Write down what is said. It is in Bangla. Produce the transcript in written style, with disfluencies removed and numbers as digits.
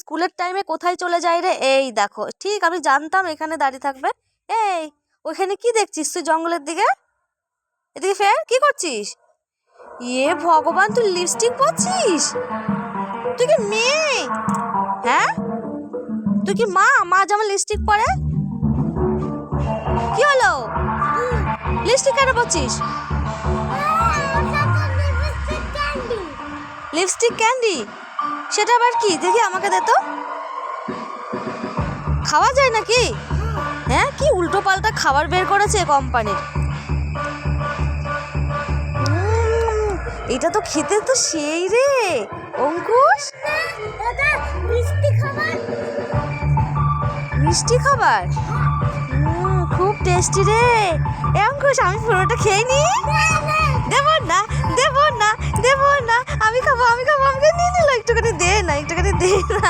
স্কুলের টাইমে কোথায় চলে যায় রে? এই দেখো, ঠিক আমি জানতাম এখানে দাঁড়িয়ে থাকবে। এই ওইখানে কি দেখছিস তুই জঙ্গলের দিকে? এদিকে ফের কি করছিস? এ ভগবান, তুই লিপস্টিক পরছিস? তুই কি মেয়ে? হ্যাঁ, তুই কি মা? মা যেমন লিপস্টিক পরে। কি হলো? লিপস্টিক কেন পরছিস? Lipstick candy? সেটা আবার কি? দেখি আমাকে দে তো। খাওয়া যায় নাকি? হ্যাঁ, কি উল্টো পাল্টা খাবার বের করেছে কোম্পানির। এটা তো খেতে তো সেই রে অঙ্কুশ। মিষ্টি খাবার খুব টেস্টি রে। এ অঙ্কুশ, আমি পুরোটা খেয়ে নি। দেব না, দেব না, দেব না, আমি খাবো, আমি খাবো, আমাকে নিয়ে নিল। একটুখানি দে না, একটুখানি দে না।